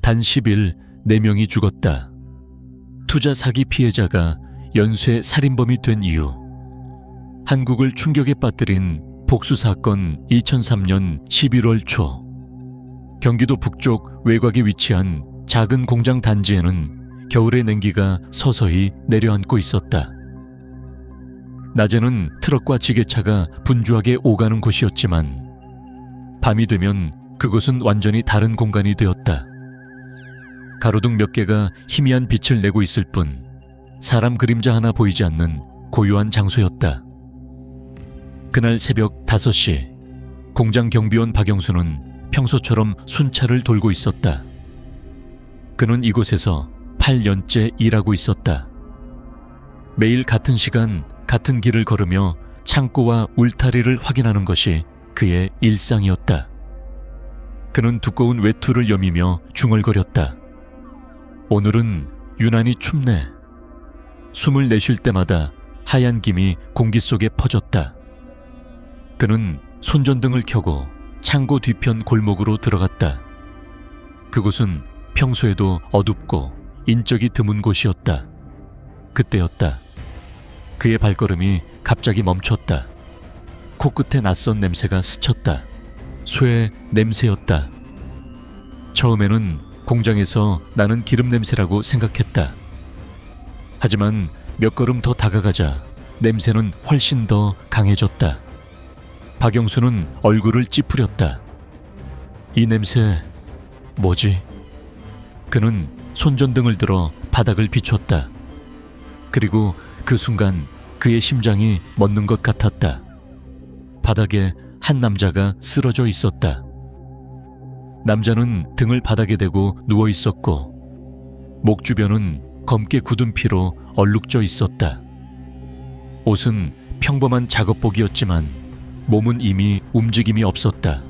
단 10일 4명이 죽었다. 투자 사기 피해자가 연쇄 살인범이 된 이유. 한국을 충격에 빠뜨린 복수사건 2003년 11월 초. 경기도 북쪽 외곽에 위치한 작은 공장 단지에는 겨울의 냉기가 서서히 내려앉고 있었다. 낮에는 트럭과 지게차가 분주하게 오가는 곳이었지만 밤이 되면 그곳은 완전히 다른 공간이 되었다. 가로등 몇 개가 희미한 빛을 내고 있을 뿐 사람 그림자 하나 보이지 않는 고요한 장소였다. 그날 새벽 5시, 공장 경비원 박영수는 평소처럼 순찰을 돌고 있었다. 그는 이곳에서 8년째 일하고 있었다. 매일 같은 시간, 같은 길을 걸으며 창고와 울타리를 확인하는 것이 그의 일상이었다. 그는 두꺼운 외투를 여미며 중얼거렸다. 오늘은 유난히 춥네. 숨을 내쉴 때마다 하얀 김이 공기 속에 퍼졌다. 그는 손전등을 켜고 창고 뒤편 골목으로 들어갔다. 그곳은 평소에도 어둡고 인적이 드문 곳이었다. 그때였다. 그의 발걸음이 갑자기 멈췄다. 코끝에 낯선 냄새가 스쳤다. 쇠 냄새였다. 처음에는 공장에서 나는 기름 냄새라고 생각했다. 하지만 몇 걸음 더 다가가자 냄새는 훨씬 더 강해졌다. 박영수는 얼굴을 찌푸렸다. 이 냄새 뭐지? 그는 손전등을 들어 바닥을 비췄다. 그리고 그 순간 그의 심장이 멎는 것 같았다. 바닥에 한 남자가 쓰러져 있었다. 남자는 등을 바닥에 대고 누워 있었고 목 주변은 검게 굳은 피로 얼룩져 있었다. 옷은 평범한 작업복이었지만 몸은 이미 움직임이 없었다.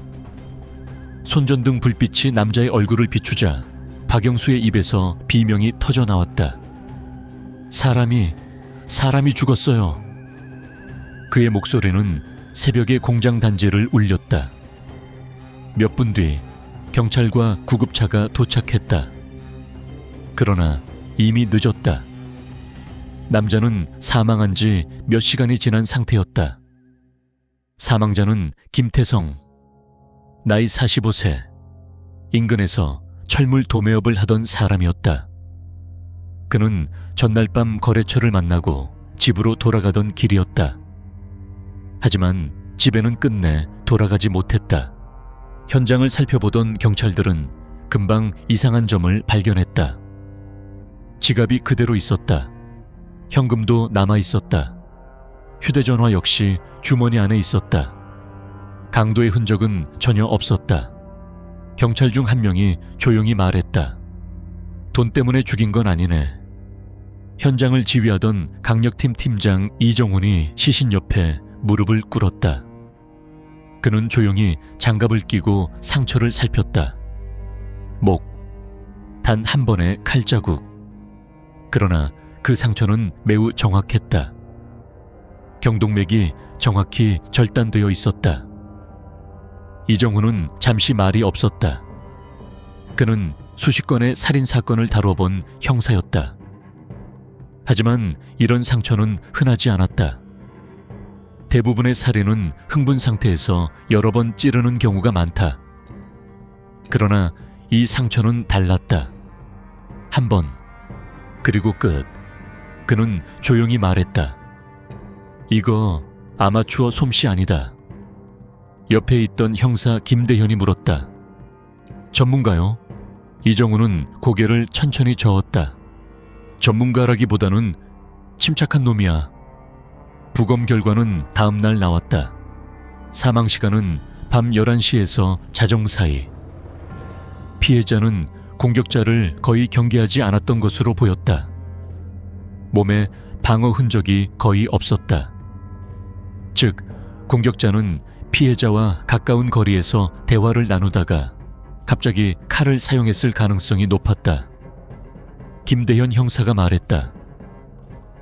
손전등 불빛이 남자의 얼굴을 비추자 박영수의 입에서 비명이 터져 나왔다. 사람이 죽었어요. 그의 목소리는 새벽의 공장 단지를 울렸다. 몇 분 뒤 경찰과 구급차가 도착했다. 그러나 이미 늦었다. 남자는 사망한 지 몇 시간이 지난 상태였다. 사망자는 김태성, 나이 45세, 인근에서 철물 도매업을 하던 사람이었다. 그는 전날 밤 거래처를 만나고 집으로 돌아가던 길이었다. 하지만 집에는 끝내 돌아가지 못했다. 현장을 살펴보던 경찰들은 금방 이상한 점을 발견했다. 지갑이 그대로 있었다. 현금도 남아 있었다. 휴대전화 역시 주머니 안에 있었다. 강도의 흔적은 전혀 없었다. 경찰 중 한 명이 조용히 말했다. 돈 때문에 죽인 건 아니네. 현장을 지휘하던 강력팀 팀장 이정훈이 시신 옆에 무릎을 꿇었다. 그는 조용히 장갑을 끼고 상처를 살폈다. 목, 단 한 번의 칼자국. 그러나 그 상처는 매우 정확했다. 경동맥이 정확히 절단되어 있었다. 이정훈은 잠시 말이 없었다. 그는 수십 건의 살인사건을 다뤄본 형사였다. 하지만 이런 상처는 흔하지 않았다. 대부분의 살인은 흥분 상태에서 여러 번 찌르는 경우가 많다. 그러나 이 상처는 달랐다. 한 번, 그리고 끝. 그는 조용히 말했다. 이거 아마추어 솜씨 아니다. 옆에 있던 형사 김대현이 물었다. 전문가요? 이정훈은 고개를 천천히 저었다. 전문가라기보다는 침착한 놈이야. 부검 결과는 다음 날 나왔다. 사망 시간은 밤 11시에서 자정 사이. 피해자는 공격자를 거의 경계하지 않았던 것으로 보였다. 몸에 방어 흔적이 거의 없었다. 즉, 공격자는 피해자와 가까운 거리에서 대화를 나누다가 갑자기 칼을 사용했을 가능성이 높았다. 김대현 형사가 말했다.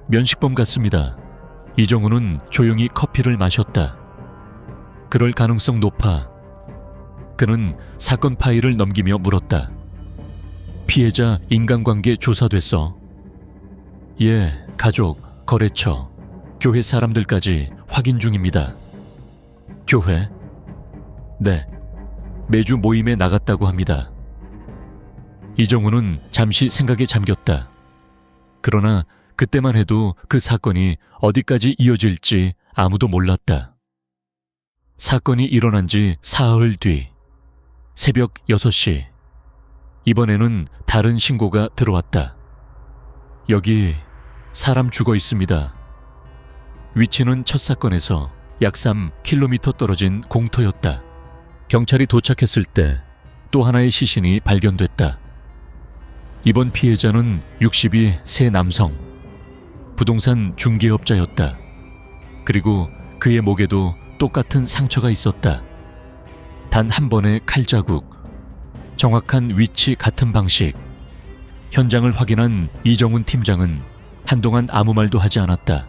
면식범 같습니다. 이정훈은 조용히 커피를 마셨다. 그럴 가능성 높아. 그는 사건 파일을 넘기며 물었다. 피해자 인간관계 조사됐어. 예, 가족, 거래처, 교회 사람들까지 확인 중입니다. 교회? 네, 매주 모임에 나갔다고 합니다. 이정우는 잠시 생각에 잠겼다. 그러나 그때만 해도 그 사건이 어디까지 이어질지 아무도 몰랐다. 사건이 일어난 지 사흘 뒤, 새벽 6시. 이번에는 다른 신고가 들어왔다. 여기 사람 죽어 있습니다. 위치는 첫 사건에서 약 3km 떨어진 공터였다. 경찰이 도착했을 때 또 하나의 시신이 발견됐다. 이번 피해자는 62 세 남성, 부동산 중개업자였다. 그리고 그의 목에도 똑같은 상처가 있었다. 단 한 번의 칼자국, 정확한 위치 같은 방식. 현장을 확인한 이정훈 팀장은 한동안 아무 말도 하지 않았다.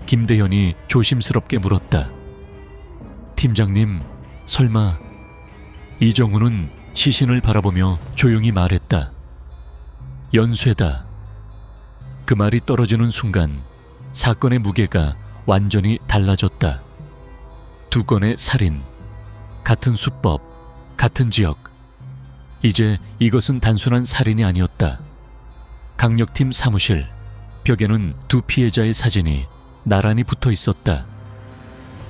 김대현이 조심스럽게 물었다. 팀장님, 설마... 이정훈은 시신을 바라보며 조용히 말했다. 연쇄다. 그 말이 떨어지는 순간 사건의 무게가 완전히 달라졌다. 두 건의 살인, 같은 수법, 같은 지역. 이제 이것은 단순한 살인이 아니었다. 강력팀 사무실, 벽에는 두 피해자의 사진이 나란히 붙어 있었다.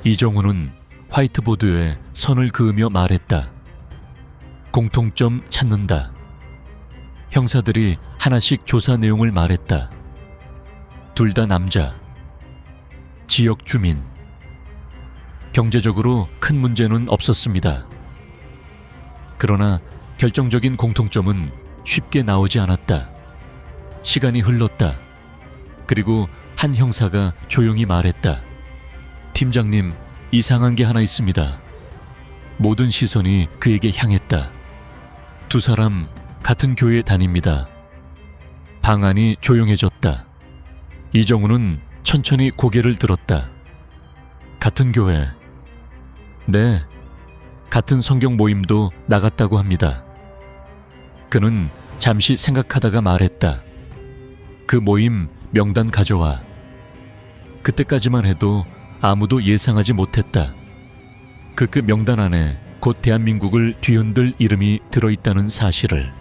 이정훈은 화이트보드에 선을 그으며 말했다. 공통점 찾는다. 형사들이 하나씩 조사 내용을 말했다. 둘 다 남자, 지역 주민. 경제적으로 큰 문제는 없었습니다. 그러나 결정적인 공통점은 쉽게 나오지 않았다. 시간이 흘렀다. 그리고 한 형사가 조용히 말했다. 팀장님, 이상한 게 하나 있습니다. 모든 시선이 그에게 향했다. 두 사람 같은 교회에 다닙니다. 방안이 조용해졌다. 이정우는 천천히 고개를 들었다. 같은 교회. 네, 같은 성경 모임도 나갔다고 합니다. 그는 잠시 생각하다가 말했다. 그 모임 명단 가져와. 그때까지만 해도 아무도 예상하지 못했다. 그 명단 안에 곧 대한민국을 뒤흔들 이름이 들어있다는 사실을.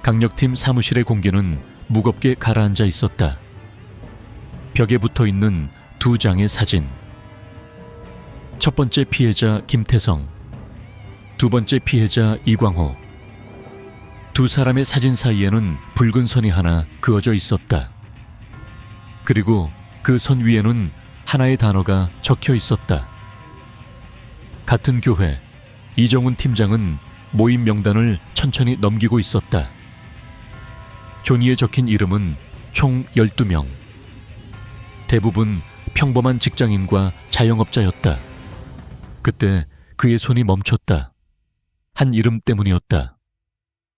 강력팀 사무실의 공기는 무겁게 가라앉아 있었다. 벽에 붙어 있는 두 장의 사진. 첫 번째 피해자 김태성, 두 번째 피해자 이광호. 두 사람의 사진 사이에는 붉은 선이 하나 그어져 있었다. 그리고 그 선 위에는 하나의 단어가 적혀 있었다. 같은 교회. 이정훈 팀장은 모임 명단을 천천히 넘기고 있었다. 종이에 적힌 이름은 총 12명. 대부분 평범한 직장인과 자영업자였다. 그때 그의 손이 멈췄다. 한 이름 때문이었다.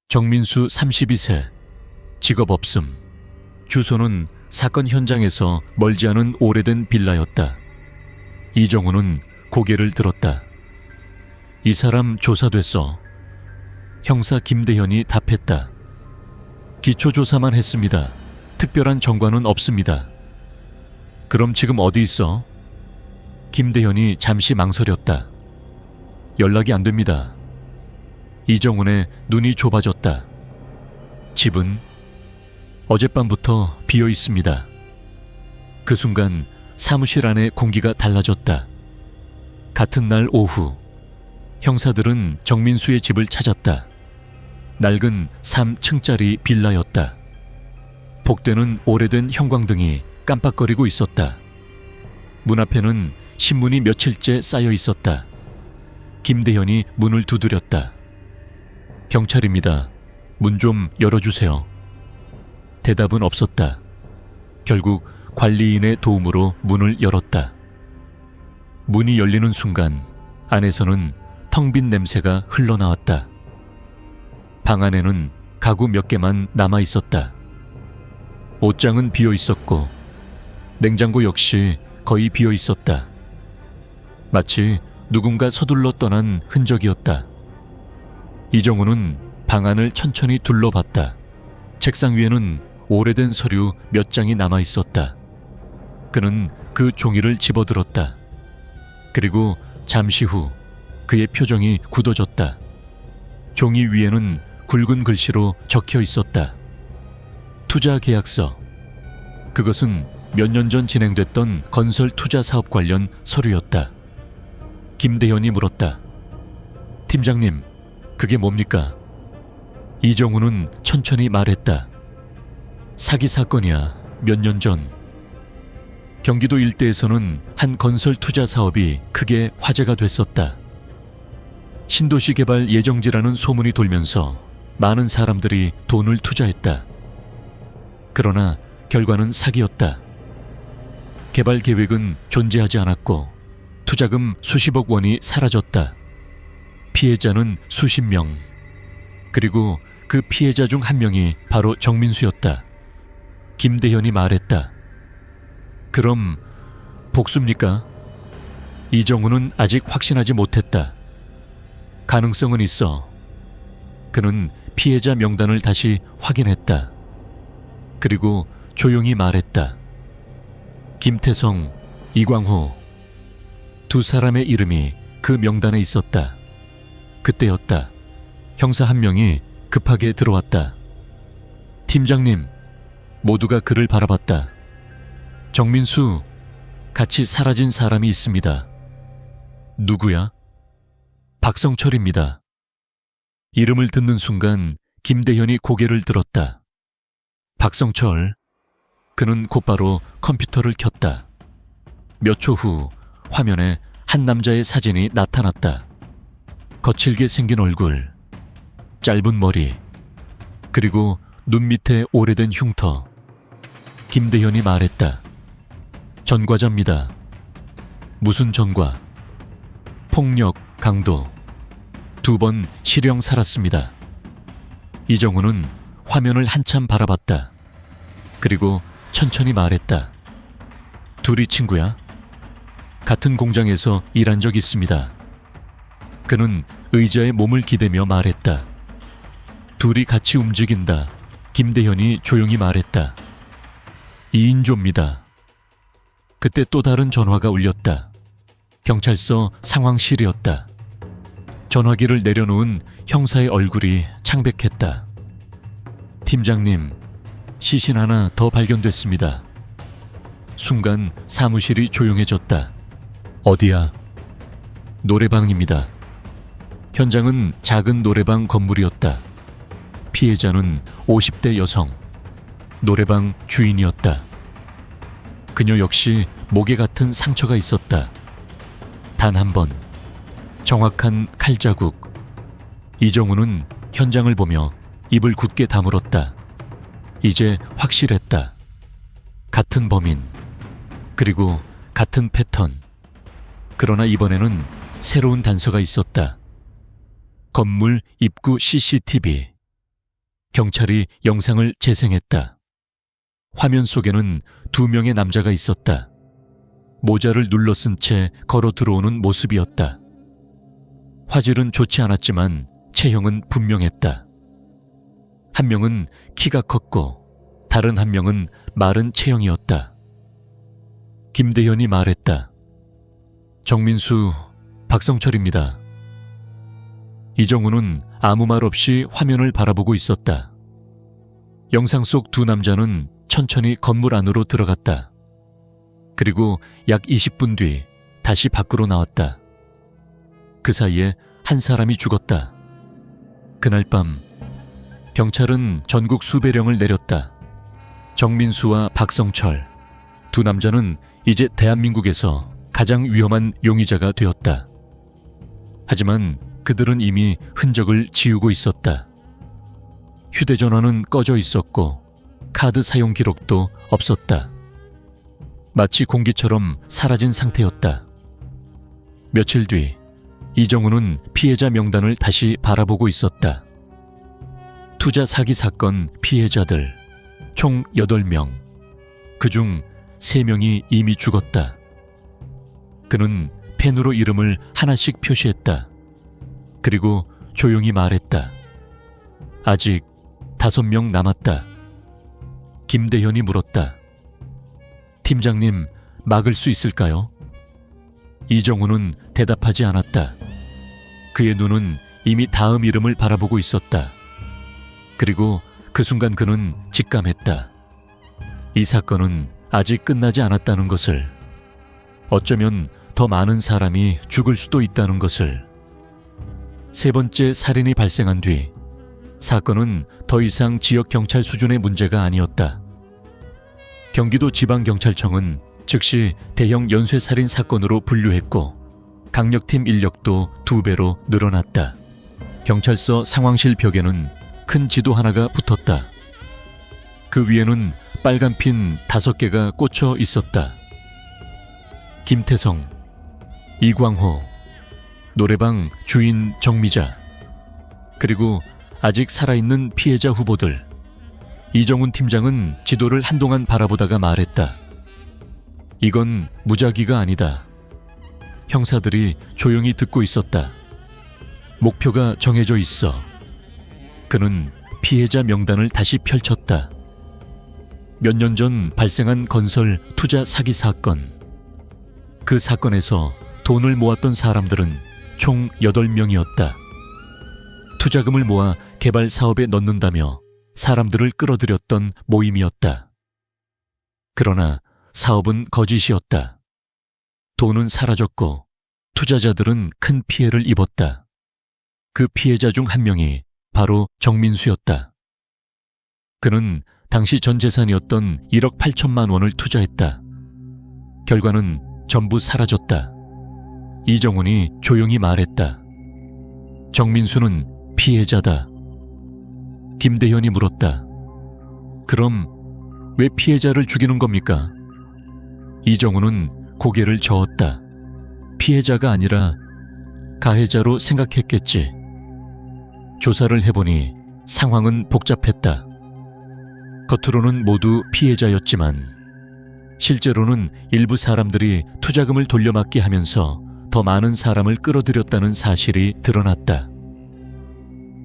정민수 32세. 직업 없음. 주소는 사건 현장에서 멀지 않은 오래된 빌라였다. 이정훈은 고개를 들었다. 이 사람 조사됐어. 형사 김대현이 답했다. 기초조사만 했습니다. 특별한 정과는 없습니다. 그럼 지금 어디 있어? 김대현이 잠시 망설였다. 연락이 안 됩니다. 이정훈의 눈이 좁아졌다. 집은 어젯밤부터 비어 있습니다. 그 순간 사무실 안의 공기가 달라졌다. 같은 날 오후, 형사들은 정민수의 집을 찾았다. 낡은 3층짜리 빌라였다. 복되는 오래된 형광등이 깜빡거리고 있었다. 문 앞에는 신문이 며칠째 쌓여 있었다. 김대현이 문을 두드렸다. 경찰입니다. 문 좀 열어주세요. 대답은 없었다. 결국 관리인의 도움으로 문을 열었다. 문이 열리는 순간 안에서는 텅 빈 냄새가 흘러나왔다. 방 안에는 가구 몇 개만 남아 있었다. 옷장은 비어 있었고 냉장고 역시 거의 비어 있었다. 마치 누군가 서둘러 떠난 흔적이었다. 이정우는 방안을 천천히 둘러봤다. 책상 위에는 오래된 서류 몇 장이 남아 있었다. 그는 그 종이를 집어들었다. 그리고 잠시 후 그의 표정이 굳어졌다. 종이 위에는 굵은 글씨로 적혀 있었다. 투자 계약서. 그것은 몇 년 전 진행됐던 건설 투자 사업 관련 서류였다. 김대현이 물었다. 팀장님, 그게 뭡니까? 이정우는 천천히 말했다. 사기 사건이야. 몇 년 전. 경기도 일대에서는 한 건설 투자 사업이 크게 화제가 됐었다. 신도시 개발 예정지라는 소문이 돌면서 많은 사람들이 돈을 투자했다. 그러나 결과는 사기였다. 개발 계획은 존재하지 않았고 투자금 수십억 원이 사라졌다. 피해자는 수십 명. 그리고 그 피해자 중 한 명이 바로 정민수였다. 김대현이 말했다. 그럼 복수입니까? 이정우는 아직 확신하지 못했다. 가능성은 있어. 그는 피해자 명단을 다시 확인했다. 그리고 조용히 말했다. 김태성, 이광호. 두 사람의 이름이 그 명단에 있었다. 그때였다. 형사 한 명이 급하게 들어왔다. 팀장님. 모두가 그를 바라봤다. 정민수, 같이 사라진 사람이 있습니다. 누구야? 박성철입니다. 이름을 듣는 순간 김대현이 고개를 들었다. 박성철. 그는 곧바로 컴퓨터를 켰다. 몇 초 후 화면에 한 남자의 사진이 나타났다. 거칠게 생긴 얼굴, 짧은 머리, 그리고 눈 밑에 오래된 흉터. 김대현이 말했다. 전과자입니다. 무슨 전과? 폭력, 강도. 2번 실형 살았습니다. 이정우는 화면을 한참 바라봤다. 그리고 천천히 말했다. 둘이 친구야? 같은 공장에서 일한 적 있습니다. 그는 의자에 몸을 기대며 말했다. 둘이 같이 움직인다. 김대현이 조용히 말했다. 2인조입니다. 그때 또 다른 전화가 울렸다. 경찰서 상황실이었다. 전화기를 내려놓은 형사의 얼굴이 창백했다. 팀장님, 시신 하나 더 발견됐습니다. 순간 사무실이 조용해졌다. 어디야? 노래방입니다. 현장은 작은 노래방 건물이었다. 피해자는 50대 여성, 노래방 주인이었다. 그녀 역시 목에 같은 상처가 있었다. 단 한 번, 정확한 칼자국. 이정우는 현장을 보며 입을 굳게 다물었다. 이제 확실했다. 같은 범인, 그리고 같은 패턴. 그러나 이번에는 새로운 단서가 있었다. 건물 입구 CCTV. 경찰이 영상을 재생했다. 화면 속에는 2명의 남자가 있었다. 모자를 눌러 쓴 채 걸어 들어오는 모습이었다. 화질은 좋지 않았지만 체형은 분명했다. 한 명은 키가 컸고 다른 한 명은 마른 체형이었다. 김대현이 말했다. 정민수, 박성철입니다. 이정우는 아무 말 없이 화면을 바라보고 있었다. 영상 속 2 남자는 천천히 건물 안으로 들어갔다. 그리고 약 20분 뒤 다시 밖으로 나왔다. 그 사이에 한 사람이 죽었다. 그날 밤 경찰은 전국 수배령을 내렸다. 정민수와 박성철, 2 남자는 이제 대한민국에서 가장 위험한 용의자가 되었다. 하지만 그들은 이미 흔적을 지우고 있었다. 휴대전화는 꺼져 있었고 카드 사용 기록도 없었다. 마치 공기처럼 사라진 상태였다. 며칠 뒤 이정우는 피해자 명단을 다시 바라보고 있었다. 투자 사기 사건 피해자들 총 8명. 그중 3명이 이미 죽었다. 그는 펜으로 이름을 하나씩 표시했다. 그리고 조용히 말했다. 아직 5명 남았다. 김대현이 물었다. 팀장님, 막을 수 있을까요? 이정우는 대답하지 않았다. 그의 눈은 이미 다음 이름을 바라보고 있었다. 그리고 그 순간 그는 직감했다. 이 사건은 아직 끝나지 않았다는 것을, 어쩌면 더 많은 사람이 죽을 수도 있다는 것을. 세 번째 살인이 발생한 뒤 사건은 더 이상 지역경찰 수준의 문제가 아니었다. 경기도 지방경찰청은 즉시 대형 연쇄살인 사건으로 분류했고 강력팀 인력도 2배로 늘어났다. 경찰서 상황실 벽에는 큰 지도 하나가 붙었다. 그 위에는 빨간 핀 5개가 꽂혀 있었다. 김태성, 이광호, 노래방 주인 정미자, 그리고 아직 살아있는 피해자 후보들. 이정훈 팀장은 지도를 한동안 바라보다가 말했다. 이건 무작위가 아니다. 형사들이 조용히 듣고 있었다. 목표가 정해져 있어. 그는 피해자 명단을 다시 펼쳤다. 몇 년 전 발생한 건설 투자 사기 사건. 그 사건에서 돈을 모았던 사람들은 총 8명이었다. 투자금을 모아 개발 사업에 넣는다며 사람들을 끌어들였던 모임이었다. 그러나 사업은 거짓이었다. 돈은 사라졌고 투자자들은 큰 피해를 입었다. 그 피해자 중 한 명이 바로 정민수였다. 그는 당시 전 재산이었던 1억 8천만 원을 투자했다. 결과는 전부 사라졌다. 이정훈이 조용히 말했다. 정민수는 피해자다. 김대현이 물었다. 그럼 왜 피해자를 죽이는 겁니까? 이정훈은 고개를 저었다. 피해자가 아니라 가해자로 생각했겠지. 조사를 해보니 상황은 복잡했다. 겉으로는 모두 피해자였지만 실제로는 일부 사람들이 투자금을 돌려막기 하면서 더 많은 사람을 끌어들였다는 사실이 드러났다.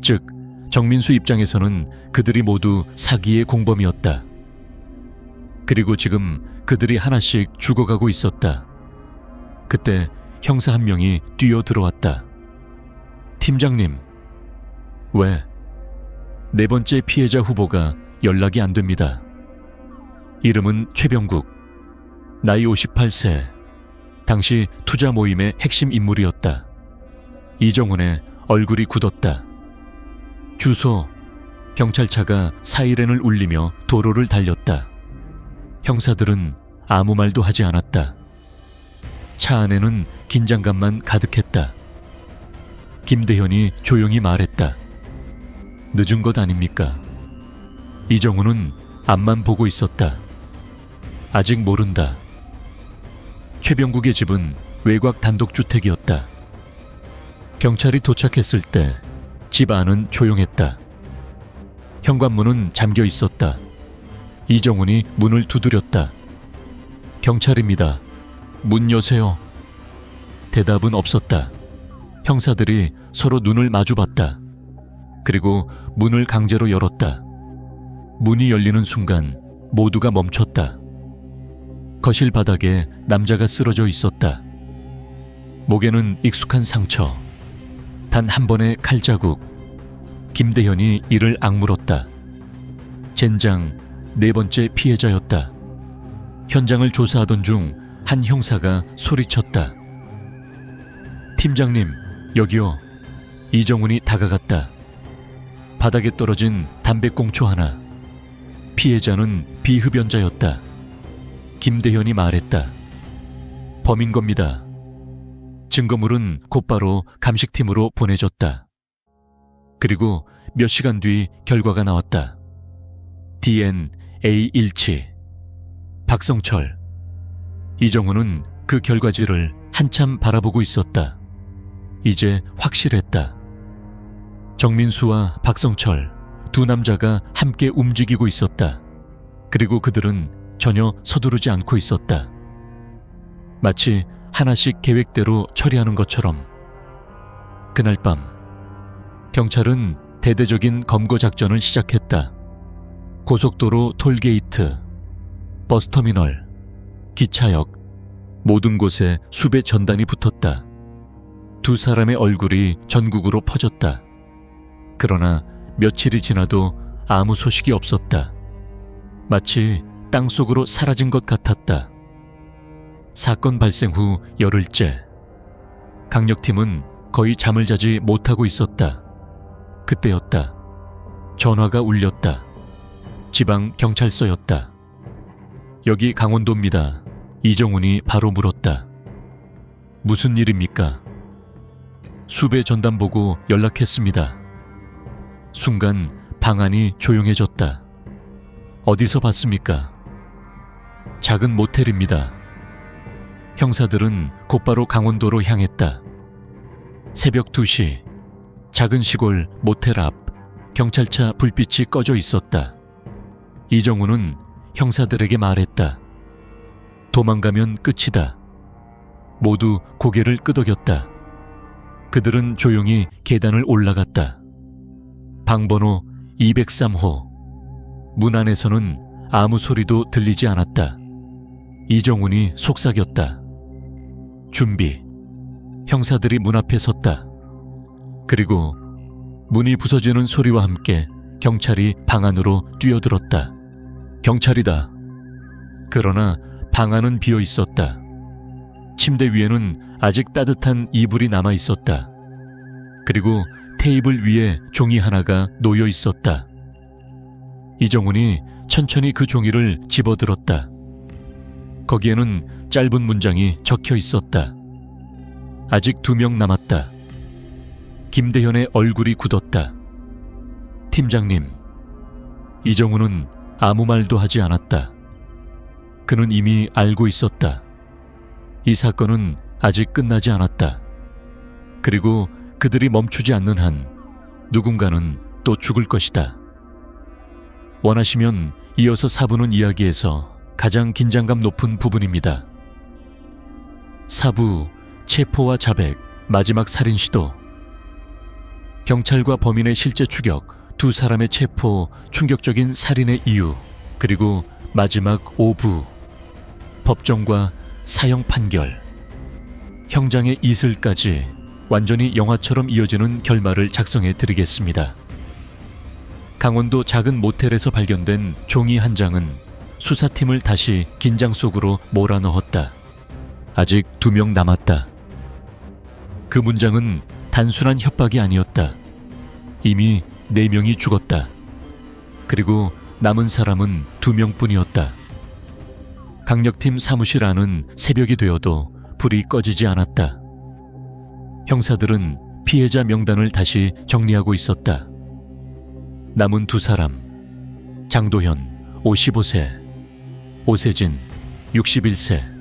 즉, 정민수 입장에서는 그들이 모두 사기의 공범이었다. 그리고 지금 그들이 하나씩 죽어가고 있었다. 그때 형사 한 명이 뛰어 들어왔다. 팀장님. 왜? 4번째 피해자 후보가 연락이 안 됩니다. 이름은 최병국. 나이 58세. 당시 투자 모임의 핵심 인물이었다. 이정훈의 얼굴이 굳었다. 주소. 경찰차가 사이렌을 울리며 도로를 달렸다. 형사들은 아무 말도 하지 않았다. 차 안에는 긴장감만 가득했다. 김대현이 조용히 말했다. 늦은 것 아닙니까? 이정훈은 앞만 보고 있었다. 아직 모른다. 최병국의 집은 외곽 단독주택이었다. 경찰이 도착했을 때 집 안은 조용했다. 현관문은 잠겨 있었다. 이정훈이 문을 두드렸다. 경찰입니다. 문 여세요. 대답은 없었다. 형사들이 서로 눈을 마주봤다. 그리고 문을 강제로 열었다. 문이 열리는 순간 모두가 멈췄다. 거실 바닥에 남자가 쓰러져 있었다. 목에는 익숙한 상처. 단 한 번의 칼자국. 김대현이 이를 악물었다. 젠장 4번째 피해자였다. 현장을 조사하던 중 한 형사가 소리쳤다. 팀장님, 여기요. 이정훈이 다가갔다. 바닥에 떨어진 담배꽁초 하나. 피해자는 비흡연자였다. 김대현이 말했다. 범인 겁니다. 증거물은 곧바로 감식팀으로 보내졌다. 그리고 몇 시간 뒤 결과가 나왔다. DNA 일치. 박성철. 이정훈은 그 결과지를 한참 바라보고 있었다. 이제 확실했다. 정민수와 박성철, 2 남자가 함께 움직이고 있었다. 그리고 그들은 전혀 서두르지 않고 있었다. 마치 하나씩 계획대로 처리하는 것처럼. 그날 밤 경찰은 대대적인 검거 작전을 시작했다. 고속도로 톨게이트, 버스터미널, 기차역, 모든 곳에 수배 전단이 붙었다. 두 사람의 얼굴이 전국으로 퍼졌다. 그러나 며칠이 지나도 아무 소식이 없었다. 마치 땅속으로 사라진 것 같았다. 사건 발생 후 열흘째, 강력팀은 거의 잠을 자지 못하고 있었다. 그때였다. 전화가 울렸다. 지방 경찰서였다. 여기 강원도입니다. 이정훈이 바로 물었다. 무슨 일입니까? 수배 전단 보고 연락했습니다. 순간 방안이 조용해졌다. 어디서 봤습니까? 작은 모텔입니다. 형사들은 곧바로 강원도로 향했다. 새벽 2시, 작은 시골 모텔 앞 경찰차 불빛이 꺼져 있었다. 이정훈은 형사들에게 말했다. 도망가면 끝이다. 모두 고개를 끄덕였다. 그들은 조용히 계단을 올라갔다. 방번호 203호. 문 안에서는 아무 소리도 들리지 않았다. 이정훈이 속삭였다. 준비. 형사들이 문 앞에 섰다. 그리고 문이 부서지는 소리와 함께 경찰이 방 안으로 뛰어들었다. 경찰이다. 그러나 방 안은 비어 있었다. 침대 위에는 아직 따뜻한 이불이 남아 있었다. 그리고 테이블 위에 종이 하나가 놓여 있었다. 이정훈이 천천히 그 종이를 집어들었다. 거기에는 짧은 문장이 적혀 있었다. 아직 2명 남았다. 김대현의 얼굴이 굳었다. 팀장님. 이정훈은 아무 말도 하지 않았다. 그는 이미 알고 있었다. 이 사건은 아직 끝나지 않았다. 그리고 그들이 멈추지 않는 한 누군가는 또 죽을 것이다. 원하시면 이어서 4부는 이야기에서 가장 긴장감 높은 부분입니다. 4부 체포와 자백, 마지막 살인 시도. 경찰과 범인의 실제 추격, 두 사람의 체포, 충격적인 살인의 이유, 그리고 마지막 5부 법정과 사형 판결, 형장의 이슬까지 완전히 영화처럼 이어지는 결말을 작성해 드리겠습니다. 강원도 작은 모텔에서 발견된 종이 한 장은 수사팀을 다시 긴장 속으로 몰아넣었다. 아직 2명 남았다. 그 문장은 단순한 협박이 아니었다. 이미 4명이 죽었다. 그리고 남은 사람은 2명뿐이었다. 강력팀 사무실 안은 새벽이 되어도 불이 꺼지지 않았다. 형사들은 피해자 명단을 다시 정리하고 있었다. 남은 2사람, 장도현 55세, 오세진 61세.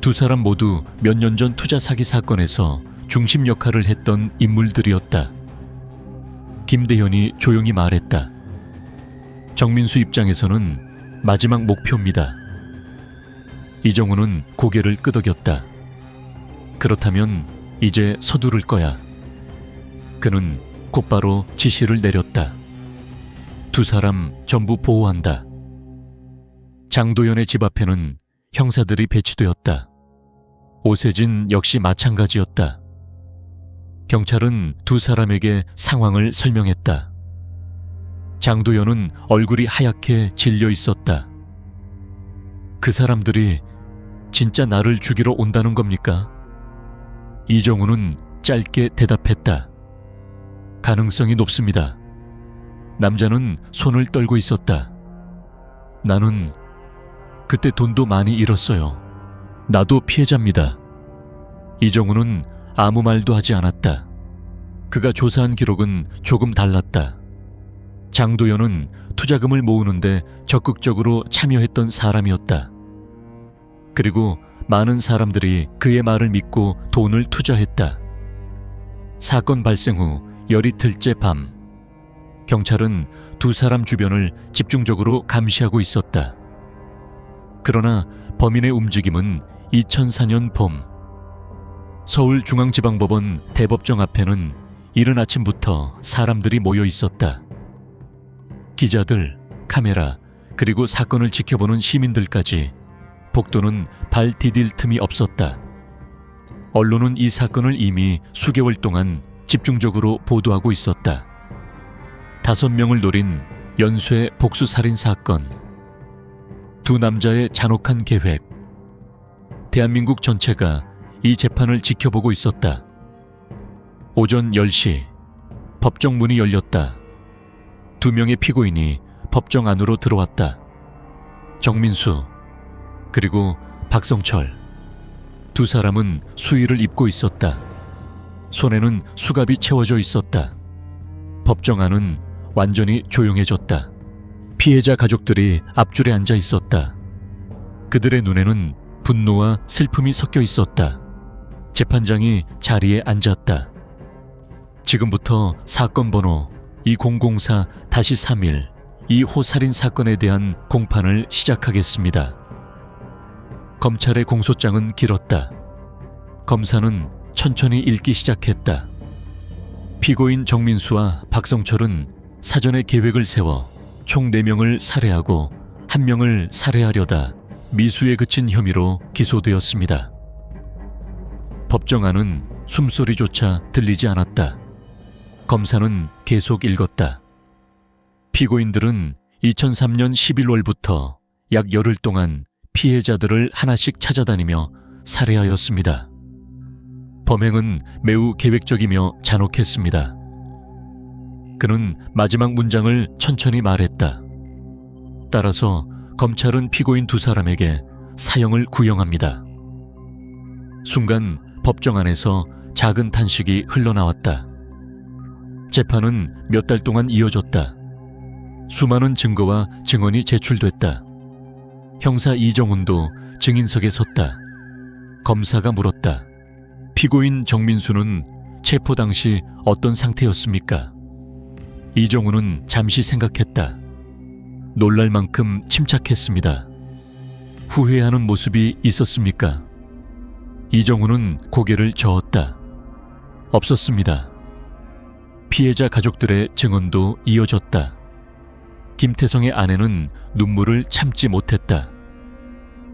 2사람 모두 몇 년 전 투자 사기 사건에서 중심 역할을 했던 인물들이었다. 김대현이 조용히 말했다. 정민수 입장에서는 마지막 목표입니다. 이정훈은 고개를 끄덕였다. 그렇다면 이제 서두를 거야. 그는 곧바로 지시를 내렸다. 2사람 전부 보호한다. 장도연의 집 앞에는 형사들이 배치되었다. 오세진 역시 마찬가지였다. 경찰은 2사람에게 상황을 설명했다. 장도연은 얼굴이 하얗게 질려 있었다. 그 사람들이 진짜 나를 죽이러 온다는 겁니까? 이정훈은 짧게 대답했다. 가능성이 높습니다. 남자는 손을 떨고 있었다. 나는 그때 돈도 많이 잃었어요. 나도 피해자입니다. 이정훈은 아무 말도 하지 않았다. 그가 조사한 기록은 조금 달랐다. 장도연은 투자금을 모으는데 적극적으로 참여했던 사람이었다. 그리고 많은 사람들이 그의 말을 믿고 돈을 투자했다. 사건 발생 후 열이틀째 밤, 경찰은 2사람 주변을 집중적으로 감시하고 있었다. 그러나 범인의 움직임은 2004년 봄, 서울중앙지방법원 대법정 앞에는 이른 아침부터 사람들이 모여 있었다. 기자들, 카메라, 그리고 사건을 지켜보는 시민들까지 복도는 발 디딜 틈이 없었다. 언론은 이 사건을 이미 수개월 동안 집중적으로 보도하고 있었다. 5명을 노린 연쇄 복수살인 사건, 두 남자의 잔혹한 계획. 대한민국 전체가 이 재판을 지켜보고 있었다. 오전 10시, 법정 문이 열렸다. 2명의 피고인이 법정 안으로 들어왔다. 정민수, 그리고 박성철. 두 사람은 수의를 입고 있었다. 손에는 수갑이 채워져 있었다. 법정 안은 완전히 조용해졌다. 피해자 가족들이 앞줄에 앉아 있었다. 그들의 눈에는 분노와 슬픔이 섞여 있었다. 재판장이 자리에 앉았다. 지금부터 사건 번호 2004-3일 2호 살인 사건에 대한 공판을 시작하겠습니다. 검찰의 공소장은 길었다. 검사는 천천히 읽기 시작했다. 피고인 정민수와 박성철은 사전에 계획을 세워 총 4명을 살해하고 1명을 살해하려다 미수에 그친 혐의로 기소되었습니다. 법정 안은 숨소리조차 들리지 않았다. 검사는 계속 읽었다. 피고인들은 2003년 11월부터 약 열흘 동안 피해자들을 하나씩 찾아다니며 살해하였습니다. 범행은 매우 계획적이며 잔혹했습니다. 그는 마지막 문장을 천천히 말했다. 따라서 검찰은 피고인 2사람에게 사형을 구형합니다. 순간 법정 안에서 작은 탄식이 흘러나왔다. 재판은 몇 달 동안 이어졌다. 수많은 증거와 증언이 제출됐다. 형사 이정훈도 증인석에 섰다. 검사가 물었다. 피고인 정민수는 체포 당시 어떤 상태였습니까? 이정훈은 잠시 생각했다. 놀랄 만큼 침착했습니다. 후회하는 모습이 있었습니까? 이정훈은 고개를 저었다. 없었습니다. 피해자 가족들의 증언도 이어졌다. 김태성의 아내는 눈물을 참지 못했다.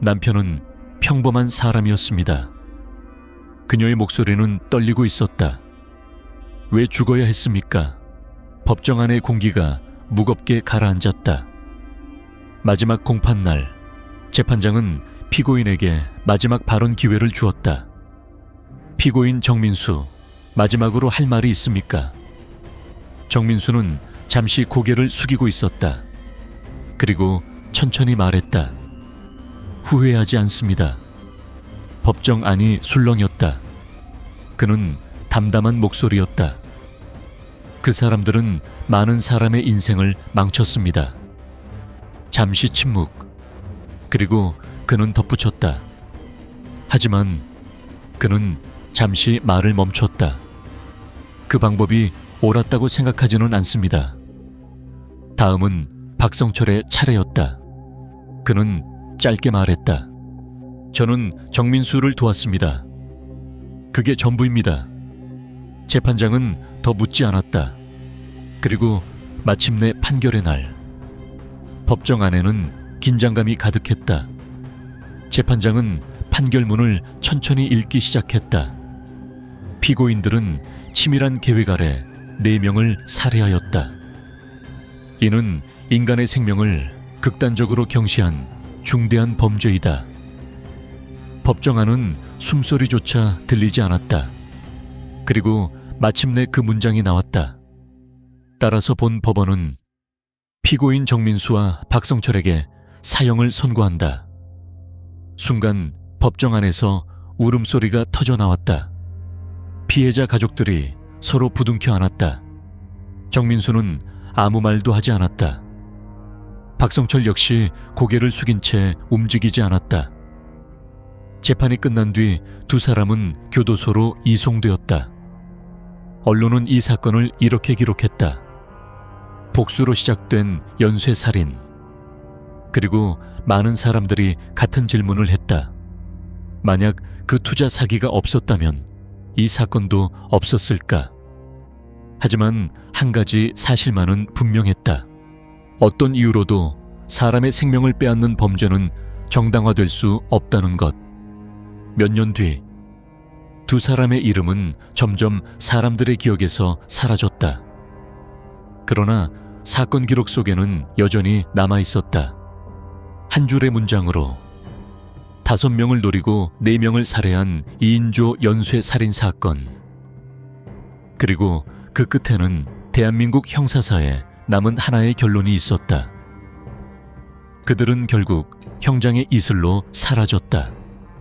남편은 평범한 사람이었습니다. 그녀의 목소리는 떨리고 있었다. 왜 죽어야 했습니까? 법정 안의 공기가 무겁게 가라앉았다. 마지막 공판날, 재판장은 피고인에게 마지막 발언 기회를 주었다. 피고인 정민수, 마지막으로 할 말이 있습니까? 정민수는 잠시 고개를 숙이고 있었다. 그리고 천천히 말했다. 후회하지 않습니다. 법정 안이 술렁였다. 그는 담담한 목소리였다. 그 사람들은 많은 사람의 인생을 망쳤습니다. 잠시 침묵. 그리고 그는 덧붙였다. 하지만 그는 잠시 말을 멈췄다. 그 방법이 옳았다고 생각하지는 않습니다. 다음은 박성철의 차례였다. 그는 짧게 말했다. 저는 정민수를 도왔습니다. 그게 전부입니다. 재판장은 더 묻지 않았다. 그리고 마침내 판결의 날, 법정 안에는 긴장감이 가득했다. 재판장은 판결문을 천천히 읽기 시작했다. 피고인들은 치밀한 계획 아래 4명을 살해하였다. 이는 인간의 생명을 극단적으로 경시한 중대한 범죄이다. 법정 안은 숨소리조차 들리지 않았다. 그리고 마침내 그 문장이 나왔다. 따라서 본 법원은 피고인 정민수와 박성철에게 사형을 선고한다. 순간 법정 안에서 울음소리가 터져 나왔다. 피해자 가족들이 서로 부둥켜 안았다. 정민수는 아무 말도 하지 않았다. 박성철 역시 고개를 숙인 채 움직이지 않았다. 재판이 끝난 뒤 2사람은 교도소로 이송되었다. 언론은 이 사건을 이렇게 기록했다. 복수로 시작된 연쇄살인. 그리고 많은 사람들이 같은 질문을 했다. 만약 그 투자 사기가 없었다면 이 사건도 없었을까? 하지만 한 가지 사실만은 분명했다. 어떤 이유로도 사람의 생명을 빼앗는 범죄는 정당화될 수 없다는 것. 몇 년 뒤, 두 사람의 이름은 점점 사람들의 기억에서 사라졌다. 그러나 사건 기록 속에는 여전히 남아있었다. 한 줄의 문장으로 5명을 노리고 4명을 살해한 2인조 연쇄 살인 사건. 그리고 그 끝에는 대한민국 형사사에 남은 하나의 결론이 있었다. 그들은 결국 형장의 이슬로 사라졌다.